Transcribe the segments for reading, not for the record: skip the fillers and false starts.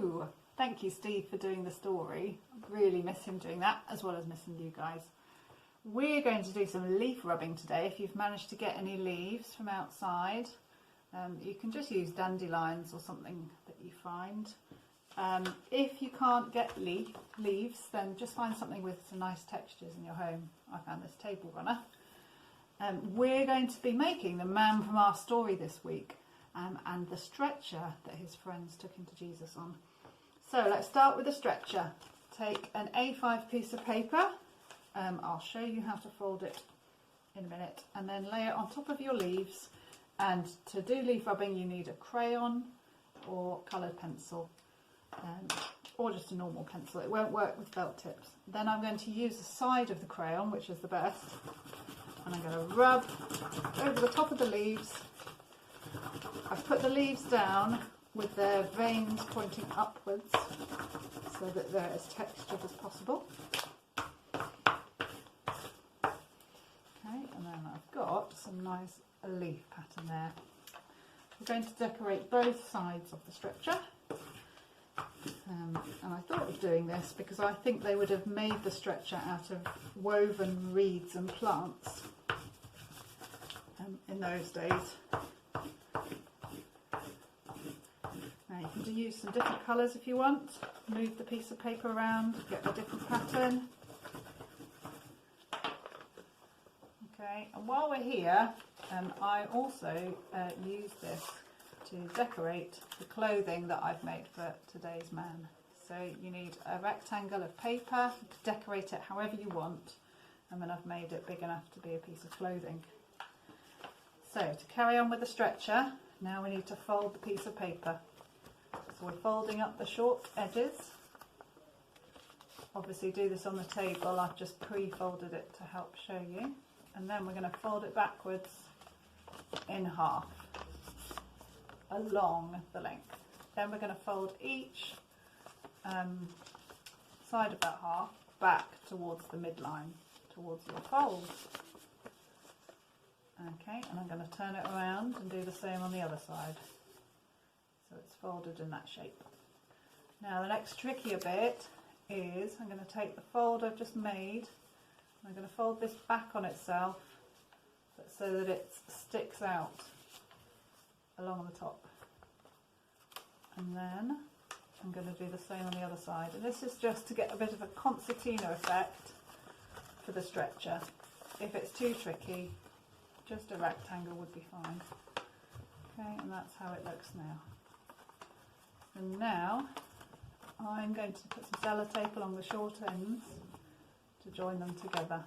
Hello! Thank you, Steve, for doing the story. Really miss him doing that, as well as missing you guys. We're going to do some leaf rubbing today. If you've managed to get any leaves from outside, you can just use dandelions or something that you find. If you can't get leaves, then just find something with some nice textures in your home. I found this table runner. We're going to be making the man from our story this week, and the stretcher that his friends took him to Jesus on. So let's start with the stretcher. Take an A5 piece of paper. I'll show you how to fold it in a minute, and then lay it on top of your leaves. And to do leaf rubbing, you need a crayon or coloured pencil, or just a normal pencil. It won't work with felt tips. Then I'm going to use the side of the crayon, which is the best, and I'm going to rub over the top of the leaves. I've put the leaves down with their veins pointing upwards so that they're as textured as possible. Okay, and then I've got some nice leaf pattern there. We're going to decorate both sides of the stretcher. And I thought of doing this because I think they would have made the stretcher out of woven reeds and plants in those days. Now you can use some different colours if you want. Move the piece of paper around, get a different pattern. Okay, and while we're here, I also use this to decorate the clothing that I've made for today's man. So you need a rectangle of paper to decorate it however you want, and then I've made it big enough to be a piece of clothing. So to carry on with the stretcher, now we need to fold the piece of paper. So we're folding up the short edges. Obviously do this on the table, I've just pre-folded it to help show you. And then we're going to fold it backwards in half, along the length. Then we're going to fold each side of that half back towards the midline, towards your fold. Okay, and I'm going to turn it around and do the same on the other side. So it's folded in that shape. Now the next trickier bit is I'm going to take the fold I've just made, and I'm going to fold this back on itself but so that it sticks out along the top. And then I'm going to do the same on the other side. And this is just to get a bit of a concertina effect for the stretcher. If it's too tricky, just a rectangle would be fine. Okay, and that's how it looks now. And now I'm going to put some sellotape along the short ends to join them together.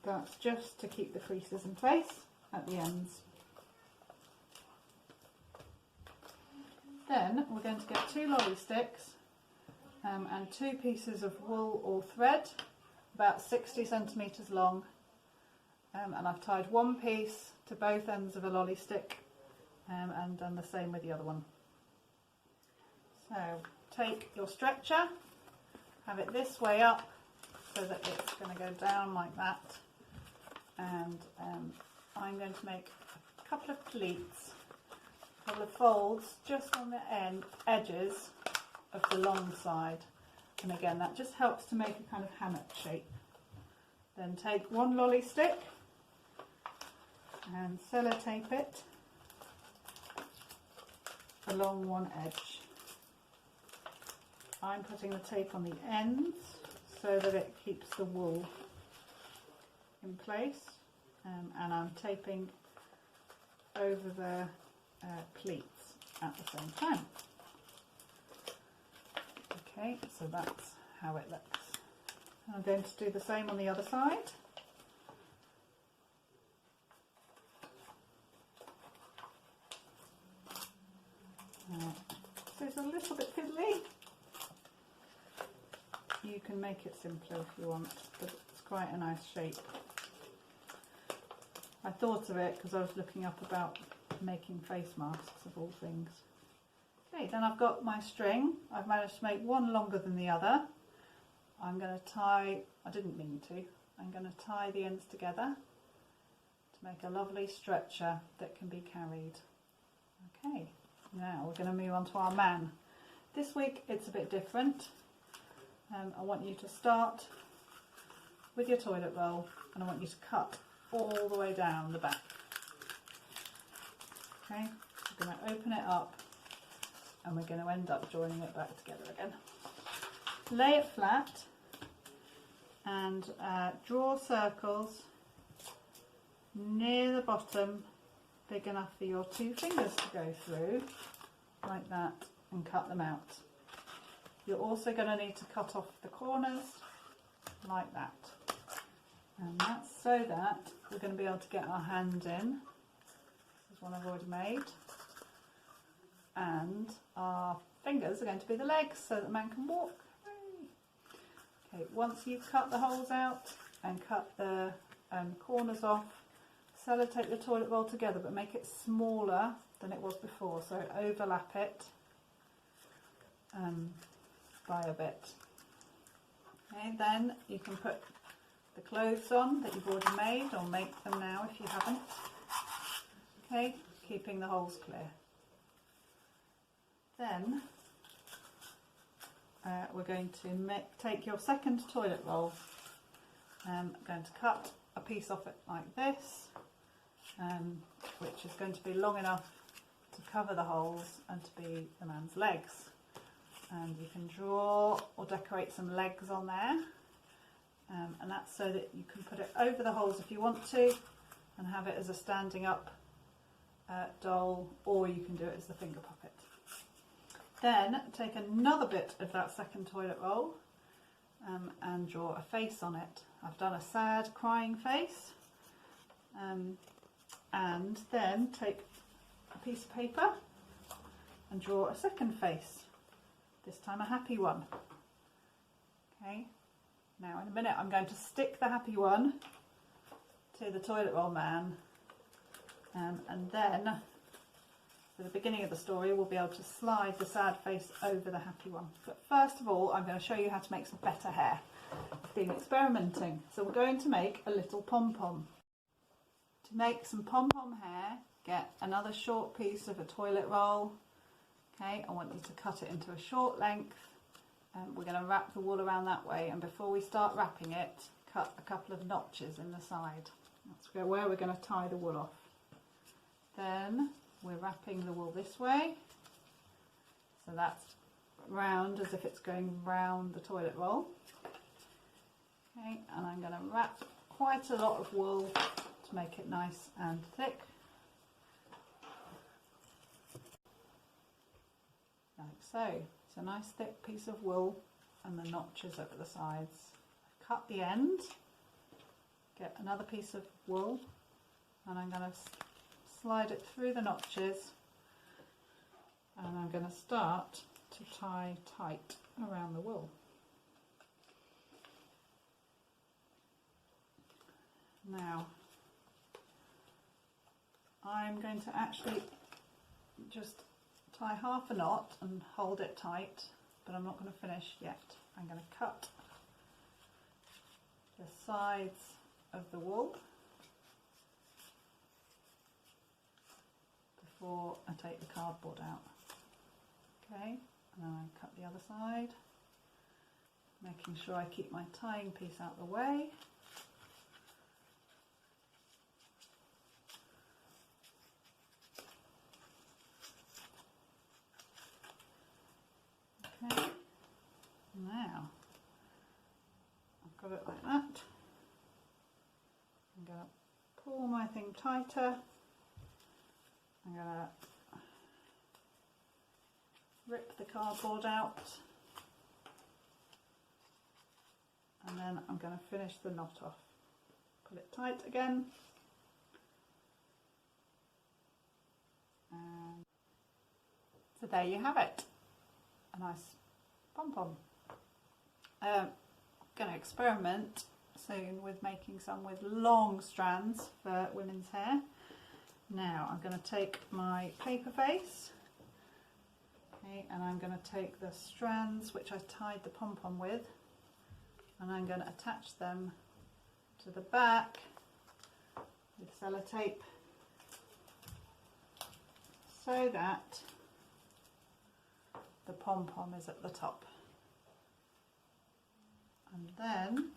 That's just to keep the creases in place at the ends. Then we're going to get 2 lolly sticks and 2 pieces of wool or thread, about 60 centimetres long, and I've tied one piece to both ends of a lolly stick and done the same with the other one. So take your stretcher, have it this way up so that it's going to go down like that, and I'm going to make a couple of pleats, a couple of folds just on the edges of the long side, and again that just helps to make a kind of hammock shape. Then take one lolly stick and sellotape it along one edge. I'm putting the tape on the ends so that it keeps the wool in place, and I'm taping over the pleats at the same time. Okay, so that's how it looks. And I'm going to do the same on the other side. So it's a little bit fiddly. You can make it simpler if you want, but it's quite a nice shape. I thought of it because I was looking up about making face masks of all things. Okay, then I've got my string. I've managed to make one longer than the other. I'm going to tie, I didn't mean to, I'm going to tie the ends together make a lovely stretcher that can be carried. Okay, now we're going to move on to our man. This week it's a bit different. I want you to start with your toilet roll and I want you to cut all the way down the back. Okay, we're going to open it up and we're going to end up joining it back together again. Lay it flat and draw circles near the bottom, big enough for your 2 fingers to go through, like that, and cut them out. You're also going to need to cut off the corners like that, and that's so that we're going to be able to get our hand in. This is one I've already made, and our fingers are going to be the legs so that the man can walk. Okay, once you've cut the holes out and cut the corners off, sellotape the toilet roll together but make it smaller than it was before, so overlap it by a bit. Okay, then you can put the clothes on that you've already made, or make them now if you haven't. Okay, keeping the holes clear. Then we're going to take your second toilet roll. I'm going to cut a piece off it like this, which is going to be long enough to cover the holes and to be the man's legs. And you can draw or decorate some legs on there, and that's so that you can put it over the holes if you want to and have it as a standing up doll, or you can do it as the finger puppet. Then take another bit of that second toilet roll and draw a face on it. I've done a sad crying face, and then take a piece of paper and draw a second face, this time a happy one. Okay, now in a minute I'm going to stick the happy one to the toilet roll man, and then for the beginning of the story we'll be able to slide the sad face over the happy one. But first of all I'm going to show you how to make some better hair. I've been experimenting, so we're going to make a little pom-pom. To make some pom-pom hair, get another short piece of a toilet roll. Okay, I want you to cut it into a short length, and we're going to wrap the wool around that way, and before we start wrapping it, cut a couple of notches in the side. That's where we're going to tie the wool off. Then we're wrapping the wool this way, so that's round as if it's going round the toilet roll. Okay, and I'm going to wrap quite a lot of wool to make it nice and thick. Like so. It's a nice thick piece of wool and the notches over the sides. Cut the end, get another piece of wool, and I'm going to slide it through the notches, and I'm going to start to tie tight around the wool. Now I'm going to actually just tie half a knot and hold it tight, but I'm not going to finish yet. I'm going to cut the sides of the wool before I take the cardboard out. Okay, and then I cut the other side, making sure I keep my tying piece out of the way. Okay, now I've got it like that. I'm going to pull my thing tighter. I'm going to rip the cardboard out, and then I'm going to finish the knot off. Pull it tight again, and so there you have it. A nice pom-pom. Going to experiment soon with making some with long strands for women's hair. Now I'm going to take my paper face, okay, and I'm going to take the strands which I tied the pom-pom with, and I'm going to attach them to the back with sellotape so that the pom-pom is at the top. And then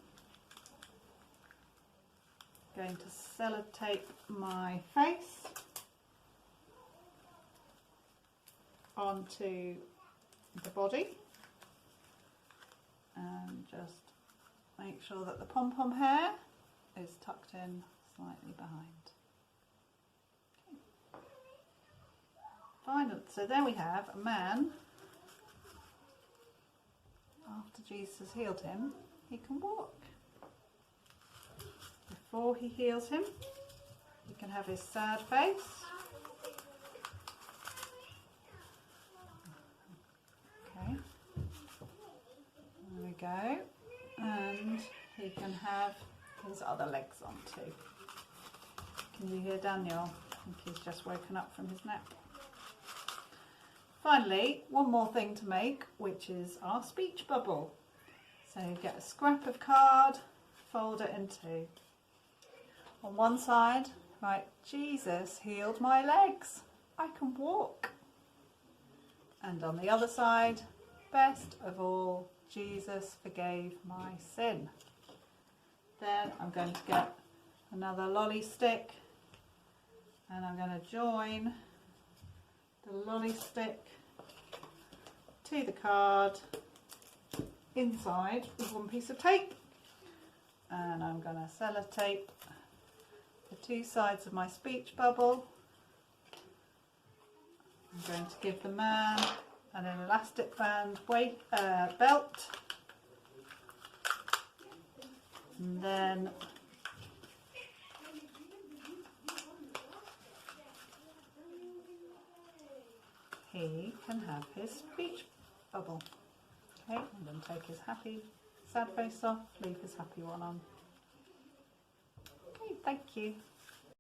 I'm going to sellotape my face onto the body and just make sure that the pom-pom hair is tucked in slightly behind. Okay. Final. So there we have a man. After Jesus healed him, he can walk. Before he heals him, he can have his sad face. Okay. There we go. And he can have his other legs on too. Can you hear Daniel? I think he's just woken up from his nap. Finally, one more thing to make, which is our speech bubble. So get a scrap of card, fold it in two. On one side, write, Jesus healed my legs, I can walk. And on the other side, best of all, Jesus forgave my sin. Then I'm going to get another lolly stick and I'm going to join the lolly stick to the card inside with one piece of tape, and I'm going to sellotape the two sides of my speech bubble. I'm going to give the man an elastic band belt, and then he can have his speech bubble. Okay, I'm going to take his happy, sad face off, leave his happy one on. Okay, thank you.